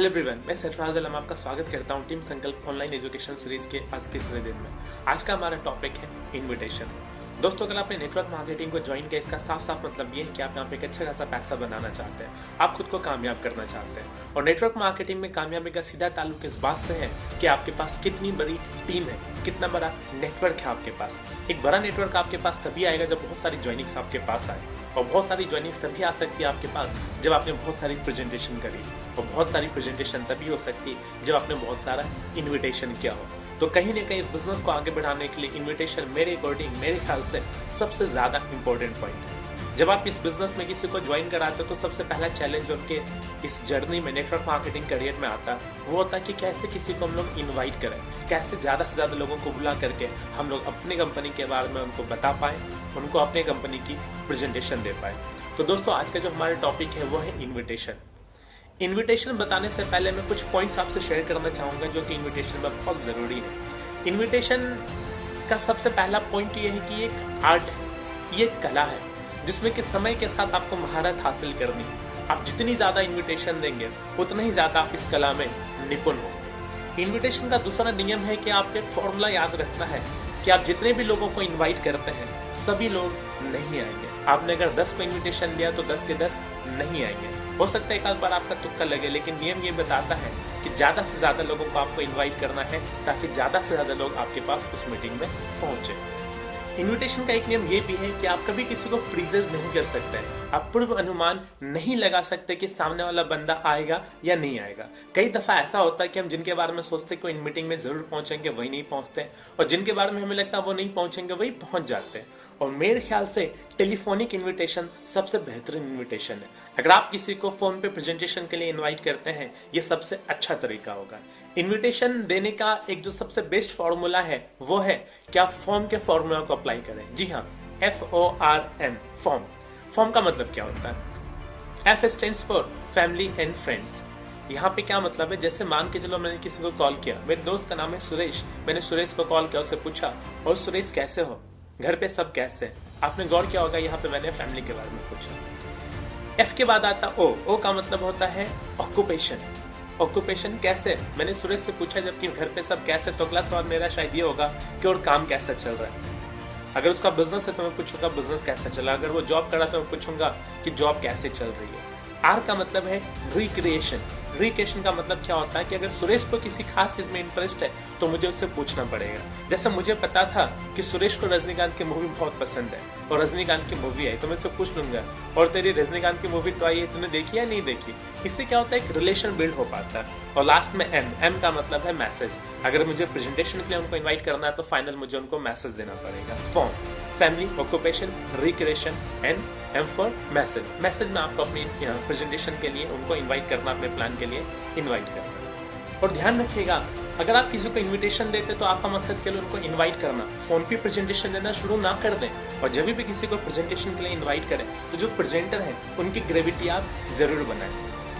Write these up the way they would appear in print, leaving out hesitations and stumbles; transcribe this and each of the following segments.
Hello everyone, मैं सरफराज आलम आपका स्वागत करता हूं टीम संकल्प ऑनलाइन एजुकेशन सीरीज के आज तीसरे दिन में। आज का हमारा टॉपिक है इनविटेशन। दोस्तों, अगर आपने नेटवर्क मार्केटिंग को ज्वाइन किया, इसका साफ साफ मतलब ये है कि आप यहाँ पे एक अच्छा खासा पैसा बनाना चाहते हैं, आप खुद को कामयाब करना चाहते हैं। और नेटवर्क मार्केटिंग में कामयाबी का सीधा ताल्लुक इस बात से है कि आपके पास कितनी बड़ी टीम है, कितना बड़ा नेटवर्क है आपके पास। एक बड़ा नेटवर्क आपके पास तभी आएगा जब बहुत सारी ज्वाइनिंग्स आपके पास आए, और बहुत सारी ज्वाइनिंग्स तभी आ सकती है आपके पास जब आपने बहुत सारी प्रेजेंटेशन करी, और बहुत सारी प्रेजेंटेशन तभी हो सकती है जब आपने बहुत सारा इनविटेशन किया हो। तो कहीं ना कहीं इस बिजनेस को आगे बढ़ाने के लिए इनविटेशन मेरे अकॉर्डिंग, मेरे ख्याल से सबसे ज्यादा इंपॉर्टेंट पॉइंट है। जब आप इस बिजनेस में किसी को ज्वाइन कराते हो तो सबसे पहला चैलेंज उनके इस जर्नी में, नेटवर्क मार्केटिंग करियर में आता है, वो होता है कि कैसे किसी को हम लोग इनवाइट करें, कैसे ज्यादा से ज्यादा लोगों को बुला करके हम लोग अपनी कंपनी के बारे में उनको बता पाए, उनको अपने कंपनी की प्रेजेंटेशन दे पाए। तो दोस्तों, आज का जो हमारा टॉपिक है वो है इन्विटेशन। इन्विटेशन बताने से पहले मैं कुछ पॉइंट्स आपसे शेयर करना चाहूंगा जो कि इन्विटेशन में बहुत जरूरी है। इन्विटेशन का सबसे पहला पॉइंट ये है कि ये एक आर्ट है, ये एक कला है जिसमें कि समय के साथ आपको महारत हासिल करनी है। आप जितनी ज्यादा इन्विटेशन देंगे उतना ही ज्यादा आप इस कला में निपुण हो। इन्विटेशन का दूसरा नियम है कि आपको एक फॉर्मूला याद रखना है कि आप जितने भी लोगों को इनवाइट करते हैं सभी लोग नहीं आएंगे। आपने अगर 10 को इनविटेशन दिया तो 10 के 10 नहीं आएंगे। हो सकता है एक आध बार आपका तुक्का लगे, लेकिन नियम ये बताता है कि ज्यादा से ज्यादा लोगों को आपको इनवाइट करना है ताकि ज्यादा से ज्यादा लोग आपके पास उस मीटिंग में पहुंचे। इन्विटेशन का एक नियम ये भी है कि आप कभी किसी को प्रीजेज नहीं कर सकते हैं। आप पूर्व अनुमान नहीं लगा सकते कि सामने वाला बंदा आएगा या नहीं आएगा। कई दफा ऐसा होता है कि हम जिनके बारे में सोचते को इन मीटिंग में जरूर पहुंचेंगे वही नहीं पहुंचते, और जिनके बारे में हमें लगता है वो नहीं पहुंचेंगे वही पहुंच जाते हैं। और मेरे ख्याल से टेलीफोनिक इन्विटेशन सबसे बेहतरीन इन्विटेशन है। अगर आप किसी को फोन पे प्रेजेंटेशन के लिए इनवाइट करते हैं, ये सबसे अच्छा तरीका होगा। इन्विटेशन देने का एक जो सबसे बेस्ट फॉर्मूला है वो है कि आप फॉर्म के फॉर्मूला को अप्लाई करें। जी हाँ, FORM, फॉर्म। फॉर्म का मतलब क्या होता है? F stands for family and friends. यहाँ पे क्या मतलब है? जैसे मान के चलो मैंने किसी को कॉल किया, मेरे दोस्त का नाम है सुरेश, मैंने सुरेश को कॉल किया, उससे पूछा और सुरेश कैसे हो, घर पे सब कैसे हैं? आपने गौर किया होगा यहाँ पे मैंने फैमिली के बारे में पूछा। F के बाद आता O का मतलब होता है ऑक्यूपेशन। ऑक्यूपेशन कैसे? मैंने सुरेश से पूछा जबकि घर पे सब कैसे, तो अगला सवाल मेरा शायद ये होगा कि और काम कैसा चल रहा है। अगर उसका बिजनेस है तो मैं पूछूंगा बिजनेस कैसा चला, अगर वो जॉब कर रहा तो मैं पूछूंगा कि जॉब कैसे चल रही है। R का मतलब है रिक्रिएशन। रिक्रिएशन का मतलब क्या होता है कि अगर सुरेश को किसी खास चीज में इंटरेस्ट है तो मुझे उससे पूछना पड़ेगा। जैसे मुझे पता था कि सुरेश को रजनीकांत की मूवी बहुत पसंद है और रजनीकांत की मूवी आई तो मैं उससे पूछ लूंगा, और तेरी रजनीकांत की मूवी तो आई है, तूने देखी या नहीं देखी? इससे क्या होता है, एक रिलेशन बिल्ड हो पाता है। और लास्ट में M का मतलब है मैसेज। अगर मुझे प्रेजेंटेशन के लिए उनको इन्वाइट करना है तो फाइनल मुझे उनको मैसेज देना पड़ेगा। Form, family, occupation, recreation and M for message. Message में आपको अपनी प्रेजेंटेशन के लिए उनको इनवाइट करना, अपने प्लान के लिए इनवाइट करना। और ध्यान रखिएगा, अगर आप किसी को इनविटेशन देते तो आपका मकसद केवल उनको इनवाइट करना, फोन पे प्रेजेंटेशन देना शुरू ना कर दें। और जब भी किसी को प्रेजेंटेशन के लिए इनवाइट करें तो जो प्रेजेंटर है उनकी ग्रेविटी आप जरूर बनाएं।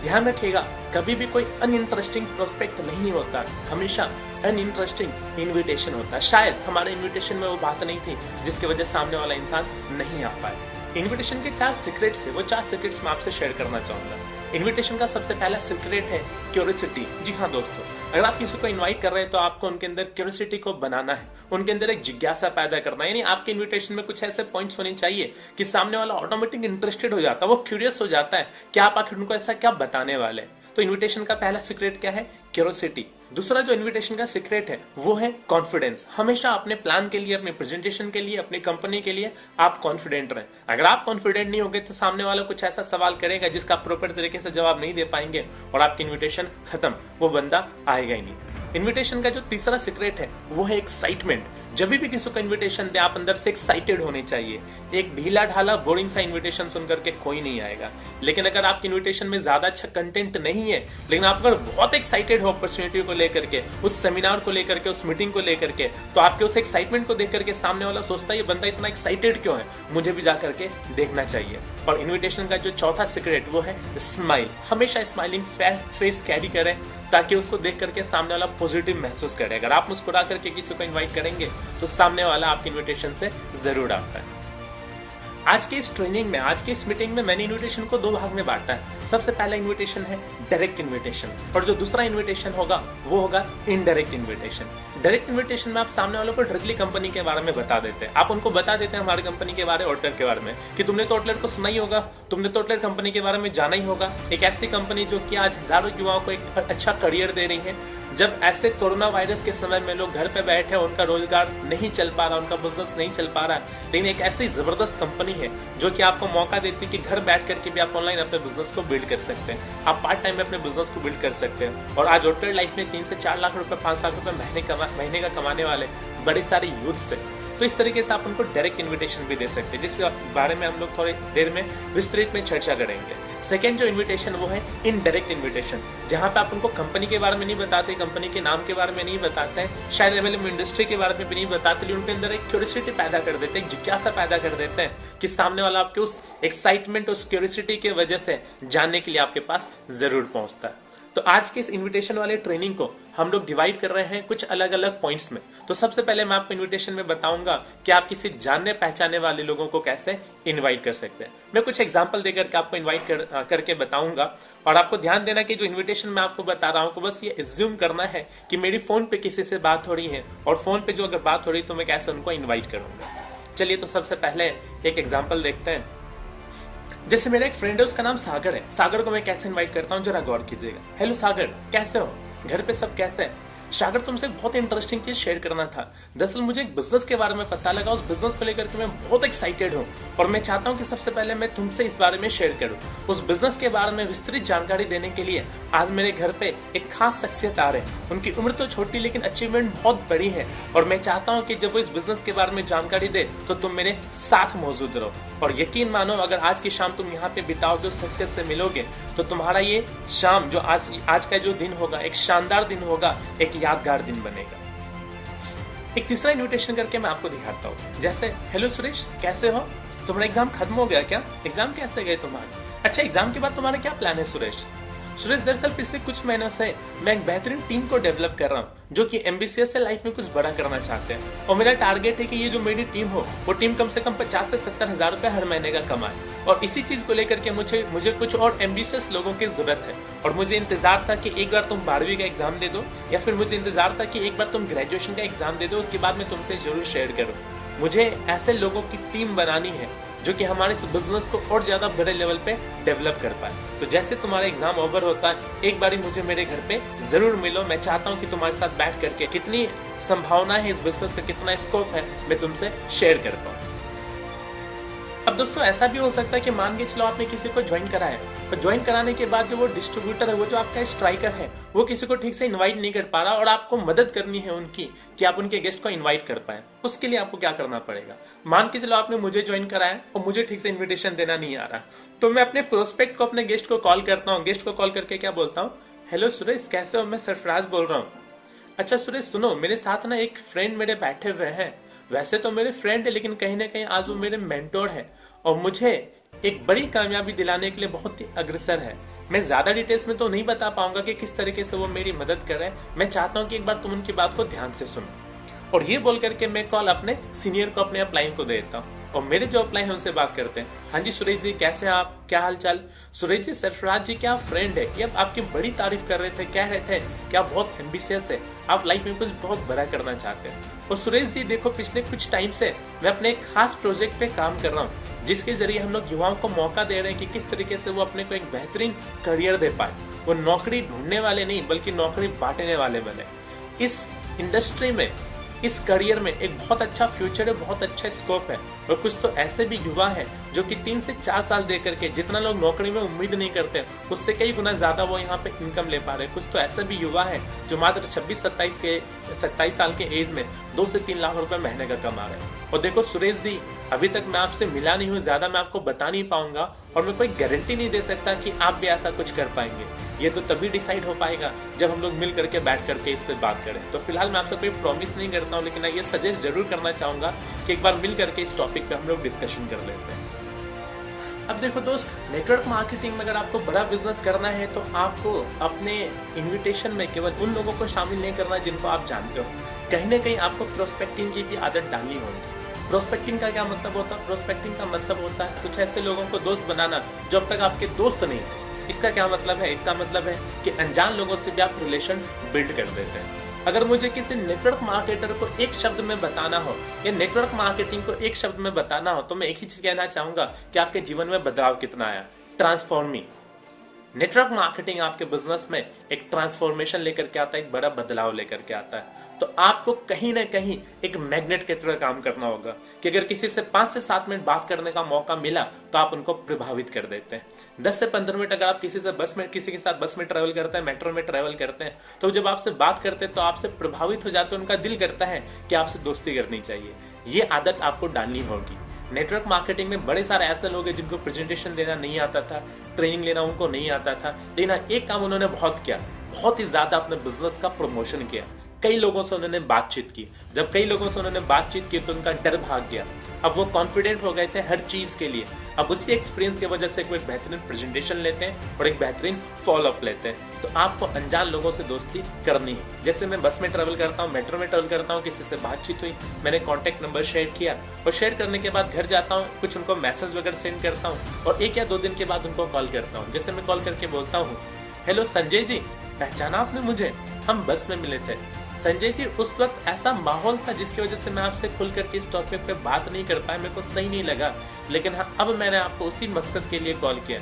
ध्यान रखिएगा, कभी भी कोई अनइंटरेस्टिंग प्रोस्पेक्ट नहीं होता, हमेशा अनइंटरेस्टिंग इनविटेशन होता है। शायद हमारे इनविटेशन में वो बात नहीं थी जिसकी वजह सामने वाला इंसान नहीं आ पाए। इनविटेशन के 4 सीक्रेट्स है, वो 4 सीक्रेट्स मैं आपसे शेयर करना चाहूंगा। इनविटेशन का सबसे पहला सीक्रेट है क्यूरियोसिटी। जी हाँ दोस्तों, अगर आप किसी को इनवाइट कर रहे हैं तो आपको उनके अंदर क्यूरियोसिटी को बनाना है, उनके अंदर एक जिज्ञासा पैदा करना है। यानी आपके इनविटेशन में कुछ ऐसे पॉइंट्स होने चाहिए कि सामने वाला ऑटोमेटिक इंटरेस्टेड हो जाता है, वो क्यूरियस हो जाता है कि आप आखिर उनको ऐसा क्या बताने वाले हैं। तो इनविटेशन का पहला सीक्रेट क्या है? क्यूरियोसिटी। दूसरा जो इनविटेशन का सीक्रेट है वो है कॉन्फिडेंस। हमेशा अपने प्लान के लिए, अपने प्रेजेंटेशन के लिए, अपनी कंपनी के लिए आप कॉन्फिडेंट रहें। अगर आप कॉन्फिडेंट नहीं होंगे तो सामने वाला कुछ ऐसा सवाल करेगा जिसका प्रॉपर तरीके से जवाब नहीं दे पाएंगे और आपकी इनविटेशन खत्म, वो बंदा आएगा ही नहीं। इनविटेशन का जो तीसरा सीक्रेट है वो है एक्साइटमेंट। जब भी किसी को इनविटेशन दे आप अंदर से एक्साइटेड होने चाहिए। एक ढीला ढाला बोरिंग सा इनविटेशन सुनकर के कोई नहीं आएगा। लेकिन अगर आपके इनविटेशन में ज्यादा अच्छा कंटेंट नहीं है, लेकिन आप अगर बहुत एक्साइटेड हो अपॉर्चुनिटी को लेकर के, उस सेमिनार को लेकर के, उस मीटिंग को लेकर के, तो आपके उस एक्साइटमेंट को देख करके सामने वाला सोचता है ये बंदा इतना एक्साइटेड क्यों है, मुझे भी जाकर के देखना चाहिए। और इनविटेशन का जो चौथा सीक्रेट वो है स्माइल। हमेशा स्माइलिंग फेस कैरी करें ताकि उसको देख करके सामने वाला पॉजिटिव महसूस करे। अगर आप मुस्कुरा करके किसी को इनवाइट करेंगे तो सामने वाला आपके इनविटेशन से जरूर आता है। आज की इस ट्रेनिंग में, आज की इस मीटिंग में मैंने इन्विटेशन को 2 भाग में बांटा है। सबसे पहला इन्विटेशन है डायरेक्ट इन्विटेशन, और जो दूसरा इन्विटेशन होगा वो होगा इनडायरेक्ट इन्विटेशन। डायरेक्ट इन्विटेशन में आप सामने वालों को डायरेक्टली कंपनी के बारे में बता देते हैं। आप उनको बता देते हैं हमारी कंपनी के बारे, आउटलेट के बारे में, कि तुमने तो आउटलेट को सुना ही होगा, तुमने तो आउटलेट कंपनी के बारे में जाना ही होगा। एक ऐसी कंपनी जो कि आज हजारों युवाओं को एक अच्छा करियर दे रही है। जब ऐसे कोरोना वायरस के समय में लोग घर पे बैठे, उनका रोजगार नहीं चल पा रहा, उनका बिजनेस नहीं चल पा रहा, लेकिन एक ऐसी जबरदस्त कंपनी है जो कि आपको मौका देती है कि घर बैठ करके भी आप ऑनलाइन अपने बिजनेस को बिल्ड कर सकते हैं। आप पार्ट टाइम में अपने बिजनेस को बिल्ड कर सकते हैं। और आज आउटलेट लाइफ में 3 से 4 लाख रुपए, 5 लाख रुपए महीने का कमाने वाले बड़े सारे यूथ से, तो इस तरीके से आप उनको डायरेक्ट इन्विटेशन भी दे सकते हैं, जिसके बारे में हम लोग थोड़ी देर में विस्तृत में चर्चा करेंगे। सेकेंड जो इन्विटेशन वो है इनडायरेक्ट इन्विटेशन, जहां पे आप उनको कंपनी के बारे में नहीं बताते, कंपनी के नाम के बारे में नहीं बताते हैं, शायद अवेलेबल इंडस्ट्री के बारे में भी नहीं बताते, लेकिन उनके अंदर एक क्यूरियोसिटी पैदा कर देते हैं, जिज्ञासा पैदा कर देते हैं कि सामने वाला आपके उस एक्साइटमेंट, उस क्यूरियोसिटी के वजह से जानने के लिए आपके पास जरूर पहुंचता है। तो आज के इस इनविटेशन वाले ट्रेनिंग को हम लोग डिवाइड कर रहे हैं कुछ अलग अलग पॉइंट्स में। तो सबसे पहले मैं आपको इनविटेशन में बताऊंगा कि आप किसी जानने पहचाने वाले लोगों को कैसे इनवाइट कर सकते हैं। मैं कुछ एग्जांपल देकर के आपको इनवाइट करके बताऊंगा, और आपको ध्यान देना कि जो इन्विटेशन मैं आपको बता रहा हूं, बस ये एज्यूम करना है कि मेरी फोन पे किसी से बात हो रही है, और फोन पे जो अगर बात हो रही है तो मैं कैसे उनको इन्वाइट करूंगा। चलिए तो सबसे पहले एक एग्जाम्पल देखते हैं। जैसे मेरा एक फ्रेंड है, उसका नाम सागर है। सागर को मैं कैसे इनवाइट करता हूँ जरा गौर कीजिएगा। हेलो सागर, कैसे हो, घर पे सब कैसे है? सागर, तुमसे बहुत इंटरेस्टिंग चीज शेयर करना था। दरअसल मुझे एक बिजनेस के बारे में पता लगा, उस बिजनेस को लेकर के मैं बहुत एक्साइटेड हूँ, और मैं चाहता हूँ कि सबसे पहले मैं तुमसे इस बारे में शेयर करूँ। उस बिजनेस के बारे में विस्तृत जानकारी देने के लिए आज मेरे घर पे एक खास शख्सियत आ रहे हैं। उनकी उम्र तो छोटी लेकिन अचीवमेंट बहुत बड़ी है, और मैं चाहता हूँ कि जब वो इस बिजनेस के बारे में जानकारी दे तो तुम मेरे साथ मौजूद रहो। और यकीन मानो, अगर आज की शाम तुम यहाँ पे बिताओगे, उस शख्सियत से मिलोगे, तो तुम्हारा ये शाम, जो आज का जो दिन होगा, एक शानदार दिन होगा, एक यादगार दिन बनेगा। एक तीसरा इन्विटेशन करके मैं आपको दिखाता हूँ। जैसे, हेलो सुरेश, कैसे हो? तुम्हारा एग्जाम खत्म हो गया क्या? एग्जाम कैसे गए तुम्हारे? अच्छा, एग्जाम के बाद तुम्हारा क्या प्लान है सुरेश? सुरेश, दरअसल पिछले कुछ महीनों से मैं एक बेहतरीन टीम को डेवलप कर रहा हूँ, जो कि एम्बिशियस से लाइफ में कुछ बड़ा करना चाहते हैं, और मेरा टारगेट है कि ये जो मेरी टीम हो, वो टीम कम से कम 50 से 70 हजार रुपए हर महीने का कमाए। और इसी चीज को लेकर के मुझे कुछ और एम्बिशियस लोगों की जरूरत है। और मुझे इंतजार था कि एक बार तुम 12वीं का एग्जाम दे दो, या फिर मुझे इंतजार था कि एक बार तुम ग्रेजुएशन का एग्जाम दे दो, उसके बाद मैं तुमसे जरूर शेयर करूँ। मुझे ऐसे लोगों की टीम बनानी है जो कि हमारे इस बिजनेस को और ज्यादा बड़े लेवल पे डेवलप कर पाए। तो जैसे तुम्हारा एग्जाम ओवर होता है, एक बारी मुझे मेरे घर पे जरूर मिलो। मैं चाहता हूँ कि तुम्हारे साथ बैठ करके कितनी संभावना है इस बिजनेस का, कितना स्कोप है, मैं तुमसे शेयर कर पाऊँ। अब दोस्तों, ऐसा भी हो सकता है कि मान के चलो आपने किसी को ज्वाइन करा है, और ज्वाइन कराने के बाद जो वो डिस्ट्रीब्यूटर है, वो जो आपका स्ट्राइकर है, वो किसी को ठीक से इनवाइट नहीं कर पा रहा, और आपको मदद करनी है उनकी कि आप उनके गेस्ट को इनवाइट कर पाए। उसके लिए आपको क्या करना पड़ेगा? मान के चलो आपने मुझे ज्वाइन कराया और मुझे ठीक से इन्विटेशन देना नहीं आ रहा, तो मैं अपने प्रोस्पेक्ट को, अपने गेस्ट को कॉल करता हूँ। गेस्ट को कॉल करके क्या बोलता हूँ? हेलो सुरेश, कैसे हो? मैं सरफराज बोल रहा हूँ। अच्छा सुरेश, सुनो, मेरे साथ ना एक फ्रेंड मेरे बैठे हुए हैं। वैसे तो मेरे फ्रेंड है, लेकिन कहीं ना कहीं आज वो मेरे मेंटोर है, और मुझे एक बड़ी कामयाबी दिलाने के लिए बहुत ही अग्रसर है। मैं ज्यादा डिटेल्स में तो नहीं बता पाऊंगा कि किस तरीके से वो मेरी मदद कर रहे हैं। मैं चाहता हूं कि एक बार तुम उनकी बात को ध्यान से सुनो। और ये बोल करके मैं कॉल अपने सीनियर को, अपने अपलाइन को दे देता हूँ, और मेरे जो अपलाइन है उनसे बात करते हैं। हाँ जी सुरेश जी, कैसे हैं आप? क्या हाल चाल? सुरेश जी, सरफराज जी क्या फ्रेंड है, ये आपकी बड़ी तारीफ कर रहे थे, कह रहे थे कि आप बहुत एम्बिशियस है, आप लाइफ में कुछ बहुत बड़ा करना चाहते हैं। और सुरेश जी देखो, पिछले कुछ टाइम से मैं अपने एक खास प्रोजेक्ट पे काम कर रहा हूँ, जिसके जरिए हम लोग युवाओं को मौका दे रहे हैं कि किस तरीके से वो अपने को एक बेहतरीन करियर दे पाए। वो नौकरी ढूंढने वाले नहीं, बल्कि नौकरी बांटने वाले बने। इस इंडस्ट्री में, इस करियर में एक बहुत अच्छा फ्यूचर है, बहुत अच्छा स्कोप है। और कुछ तो ऐसे भी युवा हैं जो कि 3 से 4 साल दे करके जितना लोग नौकरी में उम्मीद नहीं करते, उससे कई गुना ज्यादा वो यहाँ पे इनकम ले पा रहे हैं। कुछ तो ऐसे भी युवा हैं जो मात्र 26-27 साल के एज में 2 से 3 लाख रुपए महीने का कमा रहे हैं। और देखो सुरेश जी, अभी तक मैं आपसे मिला नहीं हूँ, ज्यादा मैं आपको बता नहीं पाऊंगा, और मैं कोई गारंटी नहीं दे सकता कि आप भी ऐसा कुछ कर पाएंगे। ये तो तभी डिसाइड हो पाएगा जब हम लोग मिल करके बैठ करके इस पे बात करें। तो फिलहाल मैं आपसे कोई प्रॉमिस नहीं करता हूँ, लेकिन ये सजेस्ट जरूर करना चाहूंगा कि एक बार मिल करके इस टॉपिक पे हम लोग डिस्कशन कर लेते हैं। अब देखो दोस्त, नेटवर्क मार्केटिंग में अगर आपको बड़ा बिजनेस करना है तो आपको अपने इन्विटेशन में केवल उन लोगों को शामिल नहीं करना जिनको आप जानते हो। कहीं ना कहीं आपको प्रोस्पेक्टिंग की भी आदत डालनी होगी। प्रोस्पेक्टिंग का क्या मतलब होता है? प्रोस्पेक्टिंग का मतलब होता है कुछ ऐसे लोगों को दोस्त बनाना जो अब तक आपके दोस्त नहीं थे। इसका क्या मतलब है? इसका मतलब है कि अनजान लोगों से भी आप रिलेशन बिल्ड कर देते हैं। अगर मुझे किसी नेटवर्क मार्केटर को एक शब्द में बताना हो या नेटवर्क मार्केटिंग को एक शब्द में बताना हो तो मैं एक ही चीज कहना चाहूंगा कि आपके जीवन में बदलाव कितना आया। ट्रांसफॉर्मिंग। नेटवर्क मार्केटिंग आपके बिजनेस में एक ट्रांसफॉर्मेशन लेकर के आता है, एक बड़ा बदलाव लेकर के आता है। तो आपको कहीं ना कहीं एक मैग्नेट की तरह काम करना होगा कि अगर किसी से 5 से 7 मिनट बात करने का मौका मिला तो आप उनको प्रभावित कर देते हैं। 10 से 15 मिनट अगर आप किसी के साथ बस में ट्रेवल करते हैं, मेट्रो में ट्रेवल करते हैं, तो जब आपसे बात करते हैं तो आपसे प्रभावित हो जाते हैं, उनका दिल करता है कि आपसे दोस्ती करनी चाहिए। ये आदत आपको डालनी होगी। नेटवर्क मार्केटिंग में बड़े सारे ऐसे लोग हैं जिनको प्रेजेंटेशन देना नहीं आता था, ट्रेनिंग लेना उनको नहीं आता था, लेकिन एक काम उन्होंने बहुत किया, बहुत ही ज्यादा अपने बिजनेस का प्रमोशन किया। कई लोगों से उन्होंने बातचीत की। जब कई लोगों से उन्होंने बातचीत की तो उनका डर भाग गया। अब वो कॉन्फिडेंट हो गए थे हर चीज के लिए। अब उसी एक्सपीरियंस की वजह से कोई बेहतरीन प्रेजेंटेशन लेते हैं और एक बेहतरीन फॉलो अप लेते हैं। तो आपको अनजान लोगों से दोस्ती करनी है। जैसे मैं बस में ट्रेवल करता हूँ, मेट्रो में ट्रेवल करता हूँ, किसी से बातचीत हुई, मैंने कॉन्टेक्ट नंबर शेयर किया और शेयर करने के बाद घर जाता हूँ, कुछ उनको मैसेज वगैरह सेंड करता हूँ और 1 या 2 दिन के बाद उनको कॉल करता हूँ। जैसे मैं कॉल करके बोलता हूँ, हेलो संजय जी, पहचाना आपने मुझे? हम बस में मिले थे। संजय जी, उस वक्त ऐसा माहौल था जिसकी वजह से मैं आपसे खुल करके इस टॉपिक पे बात नहीं कर पाया, मेरे को सही नहीं लगा, लेकिन हाँ अब मैंने आपको उसी मकसद के लिए कॉल किया।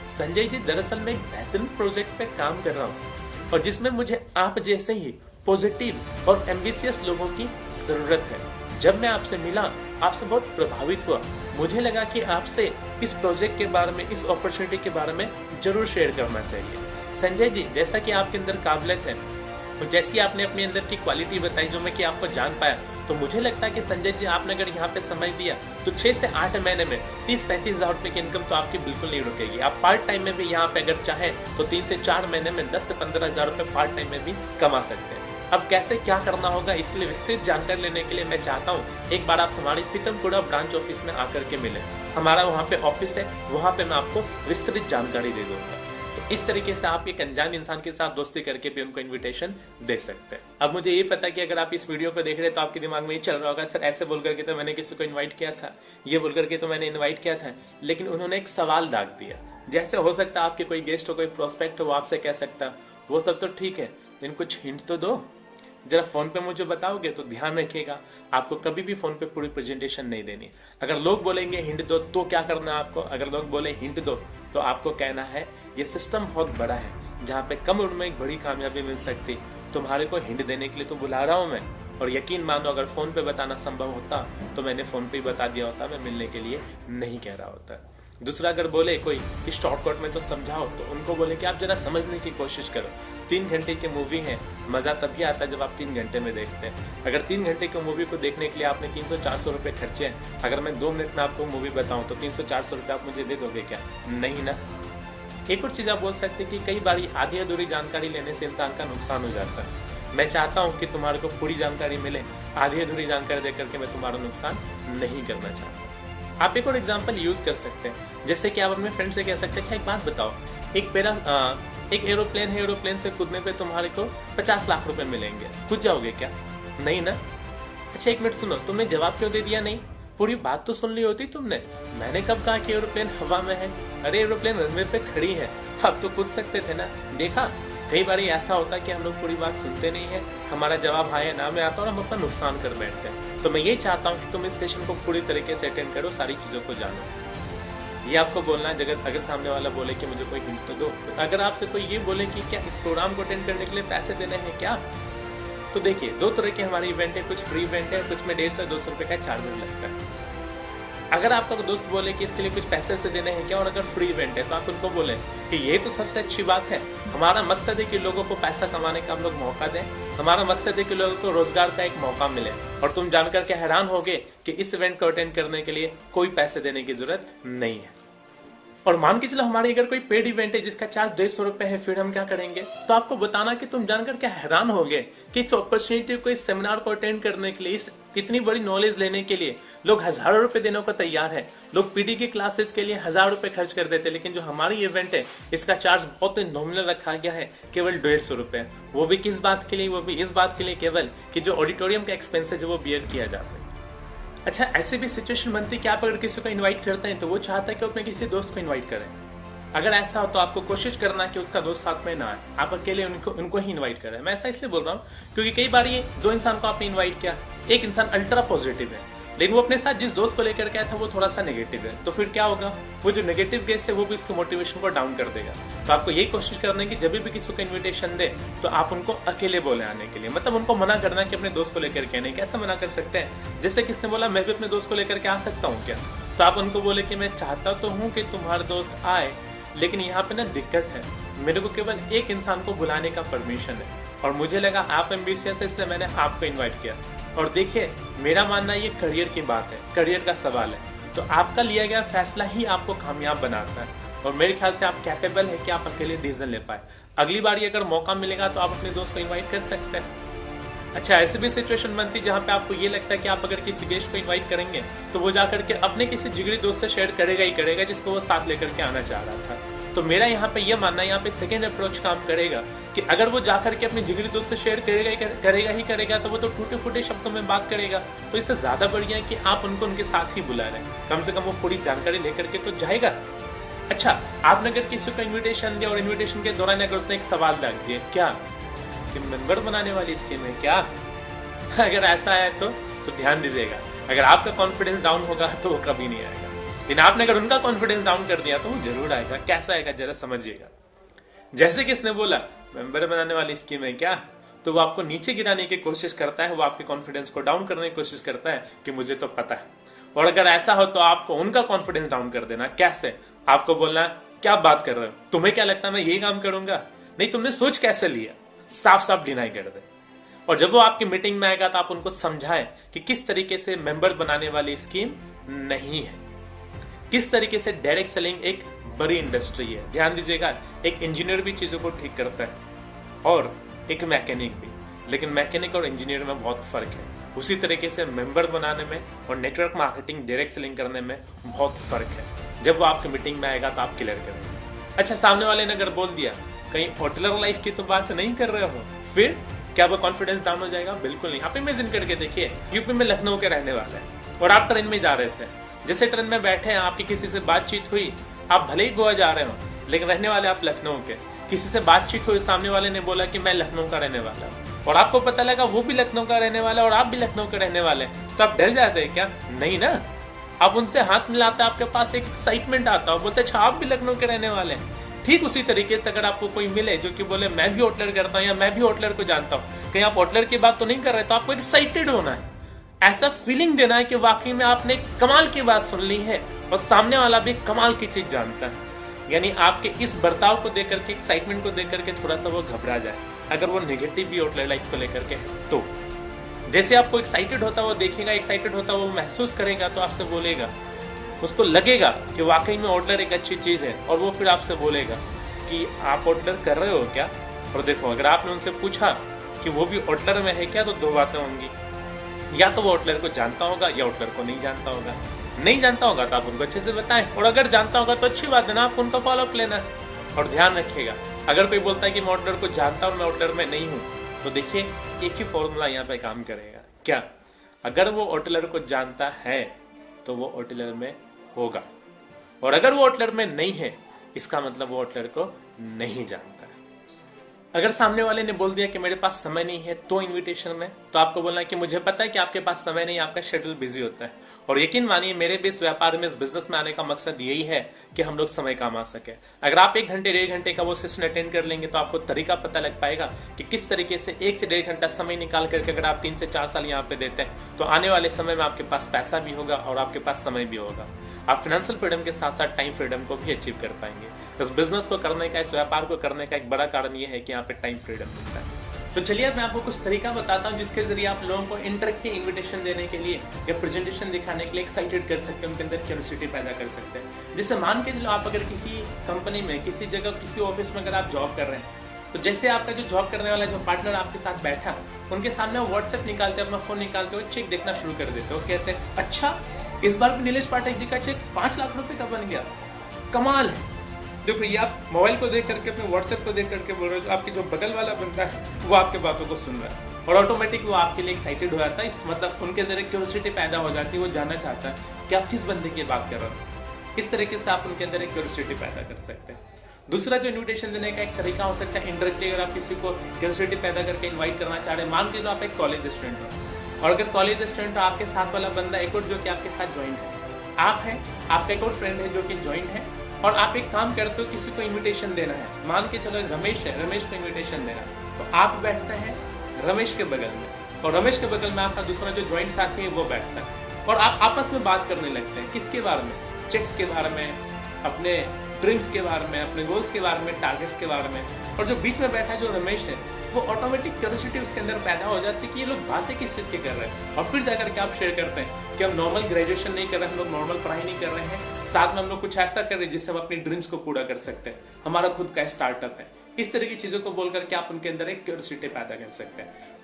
संजय जी, दरअसल मैं एक बेहतरीन प्रोजेक्ट पे काम कर रहा हूँ और जिसमें मुझे आप जैसे ही पॉजिटिव और एम्बिशियस लोगों की जरूरत है। जब मैं आपसे मिला, आपसे बहुत प्रभावित हुआ। मुझे लगा कि आपसे इस प्रोजेक्ट के बारे में, इस अपॉर्चुनिटी के बारे में जरूर शेयर करना चाहिए। संजय जी, जैसा कि आपके अंदर काबिलियत है और जैसी आपने अपने अंदर की क्वालिटी बताई जो मैं कि आपको जान पाया, तो मुझे लगता है कि संजय जी आपने अगर यहाँ पे समय दिया तो 6 से 8 महीने में 30-35 हजार रुपए की इनकम तो आपकी बिल्कुल नहीं रुकेगी। आप पार्ट टाइम में भी यहाँ पे अगर चाहें तो 3 से 4 महीने में 10 से 15 हजार रुपए पार्ट टाइम में भी कमा सकते हैं। अब कैसे क्या करना होगा इसके लिए विस्तृत जानकारी लेने के लिए मैं चाहता हूँ एक बार आप हमारी पीतमपुरा ब्रांच ऑफिस में आकर के मिले। हमारा वहाँ पे ऑफिस है, वहाँ पे मैं आपको विस्तृत जानकारी दे दूंगा। तो इस तरीके से आप एक अनजान इंसान के साथ दोस्ती करके भी उनको इनविटेशन दे सकते हैं। अब मुझे ये पता है कि अगर आप इस वीडियो को देख रहे हैं तो आपके दिमाग में ये चल रहा होगा, सर ऐसे बोल करके तो मैंने किसी को इन्वाइट किया था, ये बोल करके तो मैंने इन्वाइट किया था, लेकिन उन्होंने एक सवाल दाग दिया। जैसे हो सकता है आपके कोई गेस्ट हो, कोई प्रोस्पेक्ट हो, वो आपसे कह सकता वो सब तो ठीक है, लेकिन कुछ हिंट तो दो, जरा फोन पे मुझे बताओगे। तो ध्यान रखिएगा, आपको कभी भी फोन पे पूरी प्रेजेंटेशन नहीं देनी। अगर लोग बोलेंगे हिंट दो तो क्या करना है आपको? अगर लोग बोले हिंट दो तो आपको कहना है ये सिस्टम बहुत बड़ा है जहाँ पे कम उम्र में एक बड़ी कामयाबी मिल सकती, तुम्हारे को हिंट देने के लिए तो बुला रहा हूं मैं। और यकीन मानो अगर फोन पे बताना संभव होता तो मैंने फोन पे ही बता दिया होता, मैं मिलने के लिए नहीं कह रहा होता। दूसरा, अगर बोले कोई इस शॉर्टकट में तो समझाओ, तो उनको बोले कि आप जरा समझने की कोशिश करो। 3 घंटे की मूवी है, मजा तभी आता है जब आप 3 घंटे में देखते हैं। अगर 3 घंटे की मूवी को देखने के लिए आपने 300-400 रुपए खर्चे हैं, अगर मैं 2 मिनट में आपको मूवी बताऊं तो 300-400 रुपए आप मुझे दे दोगे क्या? नहीं ना। एक और चीज आप बोल सकते हैं कि कई बार आधी अधूरी जानकारी लेने से इंसान का नुकसान हो जाता है। मैं चाहता हूं कि तुम्हारे को पूरी जानकारी मिले, आधी अधूरी जानकारी देकर के मैं तुम्हारा नुकसान नहीं करना चाहता। आप एक और एग्जांपल यूज कर सकते हैं, जैसे कि आप अपने फ्रेंड से कह सकते हैं, अच्छा एक बात बताओ, एक एरोप्लेन है, एरोप्लेन से कूदने पे तुम्हारे को 50 लाख रुपए मिलेंगे, कूद जाओगे क्या? नहीं ना। अच्छा एक मिनट सुनो, तुमने जवाब क्यों दे दिया नहीं? पूरी बात तो सुन ली होती तुमने। मैंने कब कहा कि एरोप्लेन हवा में है? अरे एरोप्लेन रनवे पे खड़ी है, आप तो कूद सकते थे ना। देखा, कई बार ऐसा होता है कि हम लोग पूरी बात सुनते नहीं है, हमारा जवाब हाँ या ना में आता है और हम अपना नुकसान कर बैठते हैं। तो मैं ये चाहता हूँ कि तुम इस सेशन को पूरी तरीके से अटेंड करो, सारी चीजों को जानो। ये आपको बोलना है। अगर सामने वाला बोले कि मुझे कोई हिंट तो दो, अगर आपसे कोई ये बोले कि क्या इस प्रोग्राम को अटेंड करने के लिए पैसे देने हैं क्या, तो देखिए 2 तरह के हमारे इवेंट है, कुछ फ्री इवेंट है, कुछ में 150 से 200 रुपए का चार्जेस लगता है। अगर आपका दोस्त बोले कि इसके लिए कुछ पैसे से देने हैं क्या, और अगर फ्री इवेंट है तो आप उनको बोले कि ये तो सबसे अच्छी बात है, हमारा मकसद है कि लोगों को पैसा कमाने का हम लोग मौका दें, हमारा मकसद है कि लोगों को रोजगार का एक मौका मिले। और तुम जानकर के हैरान होगे कि इस इवेंट को अटेंड करने के लिए कोई पैसे देने की जरूरत नहीं है। और मान के चलो हमारी अगर कोई पेड इवेंट है जिसका चार्ज 150 रुपए है, फिर हम क्या करेंगे? तो आपको बताना कि तुम जानकर क्या हैरान होगे कि इस अपॉर्चुनिटी को, इस सेमिनार को अटेंड करने के लिए, इस इतनी बड़ी नॉलेज लेने के लिए लोग हजारों रुपए देने को तैयार है। लोग पीडी की क्लासेस के लिए 1000 रुपए खर्च कर देते, लेकिन जो हमारी इवेंट है इसका चार्ज बहुत नॉमिनल रखा गया है, केवल 150 रुपए। वो भी किस बात के लिए? वो भी इस बात के लिए केवल कि जो ऑडिटोरियम का एक्सपेंस है जो वो बियर किया जा सके। अच्छा, ऐसी भी सिचुएशन बनती है कि आप अगर किसी को इनवाइट करते हैं तो वो चाहता है कि अपने किसी दोस्त को इनवाइट करें। अगर ऐसा हो तो आपको कोशिश करना है कि उसका दोस्त साथ में ना आए, आप अकेले उनको ही इनवाइट करें। मैं ऐसा इसलिए बोल रहा हूँ क्योंकि कई बार ये दो इंसान को आपने इनवाइट किया, एक इंसान अल्ट्रा पॉजिटिव है लेकिन वो अपने साथ जिस दोस्त को लेकर के आया था वो थोड़ा सा नेगेटिव है, तो फिर क्या होगा, वो जो नेगेटिव गेस्ट है वो भी उसके मोटिवेशन को डाउन कर देगा। तो आपको यही कोशिश करना है कि जब भी किसी को इन्विटेशन दे तो आप उनको अकेले बोले आने के लिए, मतलब उनको मना करना कि अपने दोस्त को लेकर के आने। कैसे मना कर सकते हैं, जैसे किसने बोला मैं भी अपने दोस्त को लेकर के आ सकता हूँ क्या, तो आप उनको बोले कि मैं चाहता तो हूँ कि तुम्हारा दोस्त आए लेकिन यहाँ पे ना दिक्कत है, मेरे को केवल एक इंसान को बुलाने का परमिशन है और मुझे लगा आप एम्बिशियस है इसलिए मैंने आपको इनवाइट किया। और देखिए मेरा मानना ये करियर की बात है, करियर का सवाल है, तो आपका लिया गया फैसला ही आपको कामयाब बनाता है और मेरे ख्याल से आप कैपेबल है कि आप अकेले डिसीजन ले पाए। अगली बार अगर मौका मिलेगा तो आप अपने दोस्त को इन्वाइट कर सकते हैं। अच्छा, ऐसी भी सिचुएशन बनती है जहाँ पे आपको ये लगता है कि आप अगर किसी गेस्ट को इनवाइट करेंगे तो वो जाकर के अपने किसी जिगरी दोस्त से शेयर करेगा ही करेगा जिसको वो साथ लेकर के आना चाह रहा था। तो मेरा यहाँ पे ये मानना है, यहाँ पे सेकेंड अप्रोच काम करेगा कि अगर वो जाकर के अपने जिगरी दोस्त से शेयर करेगा ही करेगा तो वो तो टूटे फूटे शब्दों में बात करेगा। तो इससे ज्यादा बढ़िया है कि आप उनको उनके साथ ही बुला रहे हैं, कम से कम वो पूरी जानकारी लेकर के तो जाएगा। अच्छा, आपने अगर किसी को इन्विटेशन दिया और इन्विटेशन के दौरान अगर उसने एक सवाल डाल दिया क्या कि मेंबर बनाने वाली स्कीम है क्या, अगर ऐसा है तो ध्यान दीजिएगा, अगर आपका कॉन्फिडेंस डाउन होगा तो वो कभी नहीं आएगा, लेकिन आपने अगर उनका कॉन्फिडेंस डाउन कर दिया तो वो जरूर आएगा। कैसा आएगा जरा समझिएगा। जैसे कि इसने बोला मेंबर बनाने वाली स्कीम है क्या, तो वो आपको नीचे गिराने की कोशिश करता है, वो आपके कॉन्फिडेंस को डाउन करने की कोशिश करता है कि मुझे तो पता है। और अगर ऐसा हो तो आपको उनका कॉन्फिडेंस डाउन कर देना। कैसे, आपको बोलना क्या बात कर रहे हो, तुम्हें क्या लगता है मैं यही काम करूंगा, नहीं तुमने सोच कैसे लिया, साफ साफ डिनाई कर दे। और जब वो आपकी मीटिंग में आएगा तो आप उनको समझाएं कि किस तरीके से मेंबर बनाने वाली स्कीम नहीं है, किस तरीके से डायरेक्ट सेलिंग एक बड़ी इंडस्ट्री है। ध्यान दीजिएगा, एक इंजीनियर भी चीजों को ठीक करता है और एक मैकेनिक भी, लेकिन मैकेनिक और इंजीनियर में बहुत फर्क है। उसी तरीके से मेंबर बनाने में और नेटवर्क मार्केटिंग डायरेक्ट सेलिंग करने में बहुत फर्क है। जब वो आपकी मीटिंग में आएगा तो आप क्लियर करेंगे। अच्छा, सामने वाले ने अगर बोल दिया कहीं होटलर लाइफ की तो बात नहीं कर रहे हो, फिर क्या वो कॉन्फिडेंस डाउन हो जाएगा? बिल्कुल नहीं। आप इमेजिन करके देखिए, यूपी में लखनऊ के रहने वाले हैं और आप ट्रेन में जा रहे थे, जैसे ट्रेन में बैठे हैं आपकी किसी से बातचीत हुई, आप भले ही गोवा जा रहे हो लेकिन रहने वाले आप लखनऊ के, किसी से बातचीत हुई, सामने वाले ने बोला कि मैं लखनऊ का रहने वाला हूँ और आपको पता लगा वो भी लखनऊ का रहने वाला और आप भी लखनऊ के रहने वाले, तो आप डर जाते हैं क्या? नहीं ना, आप उनसे हाथ मिलाते, आपके पास एक एक्साइटमेंट आता है, बोलते अच्छा आप भी लखनऊ के रहने वाले हैं। ठीक उसी तरीके से अगर आपको कोई मिले जो कि बोले मैं भी होटलर करता हूँ या मैं भी होटलर को जानता हूँ, कहीं आप होटलर की बात तो नहीं कर रहे, तो आपको एक्साइटेड होना है, ऐसा फीलिंग देना है कि वाकई में आपने कमाल की बात सुन ली है और सामने वाला भी कमाल की चीज जानता है। यानी आपके इस बर्ताव को देख करके, एक्साइटमेंट को देख करके थोड़ा सा वो घबरा जाए, अगर वो नेगेटिव भी होटलर लाइफ को लेकर के तो जैसे आपको एक्साइटेड होता वो देखेगा, एक्साइटेड होता वो महसूस करेगा तो आपसे बोलेगा, उसको लगेगा कि वाकई में होटलर एक अच्छी चीज है और वो फिर आपसे बोलेगा कि आप होटलर कर रहे हो क्या। और देखो, अगर आपने उनसे पूछा कि वो भी होटलर में है क्या, तो दो बातें होंगी, या तो वो होटलर को जानता होगा या होटलर को नहीं जानता होगा। नहीं जानता होगा तो आप उनको अच्छे से बताएं, और अगर जानता होगा तो अच्छी बात है ना, आपको उनका फॉलोअप लेना है। और ध्यान रखिएगा, अगर कोई बोलता है कि मैं होटलर को जानता हूं, मैं होटलर में नहीं हूं, तो देखिए एक ही फॉर्मूला यहाँ पे काम करेगा। क्या? अगर वो होटलर को जानता है तो वो होटलर में होगा, और अगर वो होटलर में नहीं है इसका मतलब वो होटलर को नहीं जानता है। अगर सामने वाले ने बोल दिया कि मेरे पास समय नहीं है तो इनविटेशन में, तो आपको बोलना है कि मुझे पता है कि आपके पास समय नहीं, आपका शेड्यूल बिजी होता है, और यकीन मानिए मेरे भी इस व्यापार में, इस बिजनेस में आने का मकसद यही है कि हम लोग समय कमा सके। अगर आप 1 घंटे 1.5 घंटे का वो सेशन अटेंड कर लेंगे तो आपको तरीका पता लग पाएगा कि किस तरीके से 1 से 1.5 घंटा समय निकाल करके अगर आप 3 से 4 साल यहाँ पे देते हैं तो आने वाले समय में आपके पास पैसा भी होगा और आपके पास समय भी होगा। आप फाइनेंशियल फ्रीडम के साथ साथ टाइम फ्रीडम को भी अचीव कर पाएंगे। इस बिजनेस को करने का, इस व्यापार को करने का एक बड़ा कारण यह है कि यहाँ पे टाइम फ्रीडम मिलता है। तो चलिए मैं आपको कुछ तरीका बताता हूँ जिसके जरिए आप लोगों को इंटरेक्ट के इन्विटेशन देने के लिए या प्रेजेंटेशन दिखाने के लिए एक्साइटेड कर सकते हैं, उनके अंदर क्यूरियोसिटी पैदा कर सकते हैं। जैसे मान के चलो आप अगर किसी कंपनी में, किसी जगह, किसी ऑफिस में अगर आप जॉब कर रहे हैं, तो जैसे आपका जो जॉब करने वाला जो पार्टनर आपके साथ बैठा, उनके सामने व्हाट्सएप निकालते, अपना फोन निकालते हो, चेक देखना शुरू कर देते हो, कहते हैं अच्छा इस बार भी नीलेश पाठक जी का चेक 5 लाख रुपए का बन गया, कमाल है। देखो ये आप मोबाइल को देख करके, अपने व्हाट्सएप को देख करके बोल रहे हो, आपकी जो बगल वाला बंदा है वो आपके बातों को सुन रहा है। और ऑटोमेटिक वो आपके लिए एक्साइटेड हो जाता है, मतलब उनके अंदर एक क्यूरियोसिटी पैदा हो जाती है, वो जानना चाहता है कि आप किस बंदे की बात कर रहे हो। इस तरीके से आप उनके अंदर एक क्यूरियोसिटी पैदा कर सकते हैं। दूसरा जो इन्विटेशन देने का एक तरीका हो सकता है इनडायरेक्टली, अगर आप किसी को क्यूरियोसिटी पैदा करके इन्वाइट करना चाह रहे हैं। मान के लो आप एक कॉलेज स्टूडेंट हो, और अगर कॉलेज स्टूडेंट हो, आपके साथ वाला बंदा एक और जो कि आपके साथ ज्वाइन है, आप हैं, आपका एक और फ्रेंड है जो कि ज्वाइन है, और आप एक काम करते हो, किसी को इन्विटेशन देना है। मान के चलो रमेश है, रमेश को इन्विटेशन देना है, तो आप बैठते हैं रमेश के बगल में, और रमेश के बगल में आपका दूसरा जो ज्वाइंट साथी है वो बैठता है, और आप आपस में बात करने लगते हैं। किसके बारे में? चेक्स के बारे में, अपने ड्रीम्स के बारे में, अपने गोल्स के बारे में, टारगेट्स के बारे में। और जो बीच में बैठा है जो रमेश है, वो ऑटोमेटिक क्यूरियोसिटी उसके अंदर पैदा हो जाती है कि ये लोग बातें किस चीज की कर रहे हैं। और फिर जाकर के आप शेयर करते हैं कि हम नॉर्मल ग्रेजुएशन नहीं कर रहे हैं, हम लोग नॉर्मल पढ़ाई नहीं कर रहे हैं, साथ में हम लोग कुछ ऐसा कर रहे हैं जिससे हम अपनी ड्रीम्स को पूरा कर सकते हैं, हमारा खुद का स्टार्टअप है। इस तरह की चीजों को बोल करके आप उनके अंदर एक क्यूरियोसिटी पैदा कर सकते हैं।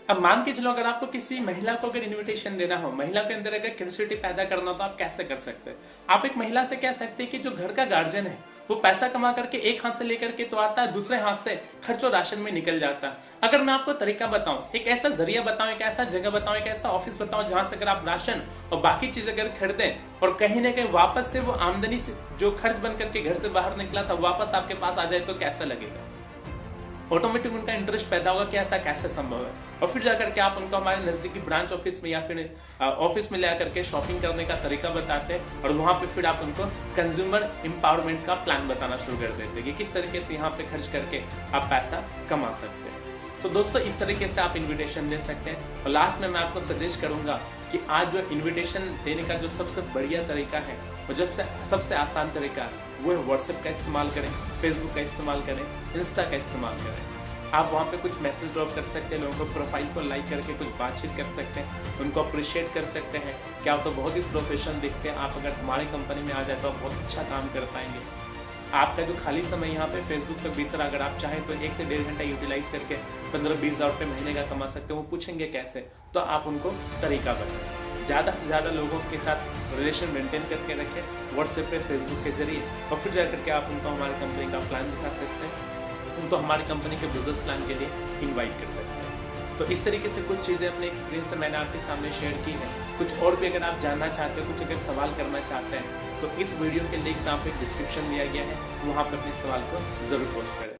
अब मान के चलो अगर आपको किसी महिला को अगर इनविटेशन देना हो, महिला के अंदर अगर क्यूरियोसिटी पैदा करना हो, तो आप कैसे कर सकते हैं? आप एक महिला से कह सकते हैं कि जो घर का गार्जियन है वो पैसा कमा करके एक हाथ से लेकर के तो आता है, दूसरे हाथ से खर्च और राशन में निकल जाता है। अगर मैं आपको तरीका बताऊं, एक ऐसा जरिया बताऊं, एक ऐसा जगह बताऊं, एक ऐसा ऑफिस बताऊं जहां से अगर आप राशन और बाकी चीज अगर खरीदें और कहीं ना कहीं वापस से वो आमदनी से जो खर्च बन करके घर से बाहर निकला था वापस आपके पास आ जाए, तो कैसा लगेगा? ऑटोमेटिक उनका इंटरेस्ट पैदा होगा कि ऐसा कैसे संभव है। और फिर जाकर के आप उनको हमारे नजदीकी ब्रांच ऑफिस में या फिर ऑफिस में ले आकर के शॉपिंग करने का तरीका बताते हैं, और वहां पे फिर आप उनको कंज्यूमर एम्पावरमेंट का प्लान बताना शुरू कर देते हैं कि किस तरीके से यहाँ पे खर्च करके आप पैसा कमा सकते हैं। तो दोस्तों इस तरीके से आप इन्विटेशन दे सकते हैं। और लास्ट में मैं आपको सजेस्ट करूंगा कि आज जो इन्विटेशन देने का जो सबसे बढ़िया तरीका है, वो सबसे आसान तरीका है, वो है व्हाट्सएप का इस्तेमाल करें, फेसबुक का इस्तेमाल करें, इंस्टा का इस्तेमाल करें। आप वहाँ पे कुछ मैसेज ड्रॉप कर सकते हैं, लोगों को प्रोफाइल को लाइक करके कुछ बातचीत कर सकते हैं, उनको अप्रिशिएट कर सकते हैं। क्या तो बहुत ही प्रोफेशनल दिखते हैं, आप अगर हमारी कंपनी में आ जाए तो आप बहुत अच्छा काम कर पाएंगे। आपका जो खाली समय यहाँ पे फेसबुक पे बीत रहा, अगर आप चाहें तो 1 से 1.5 घंटा यूटिलाइज करके 15-20 हज़ार रुपये महीने का कमा सकते हो। वो पूछेंगे कैसे, तो आप उनको तरीका बताएं। ज़्यादा से ज़्यादा लोगों के साथ रिलेशन मेंटेन करके रखें व्हाट्सएप पे, फेसबुक के जरिए, और फिर जाकर के आप उनको हमारी कंपनी का प्लान दिखा सकते हैं, उनको हमारी कंपनी के बिजनेस प्लान के लिए इन्वाइट कर सकते हैं। तो इस तरीके से कुछ चीज़ें अपने एक्सपीरियंस से मैंने आपके सामने शेयर की हैं। कुछ और भी अगर आप जानना चाहते हो, कुछ अगर सवाल करना चाहते हैं, तो इस वीडियो के लिंक यहाँ पे डिस्क्रिप्शन दिया गया है, वहाँ पे अपने सवाल को जरूर पोस्ट करें।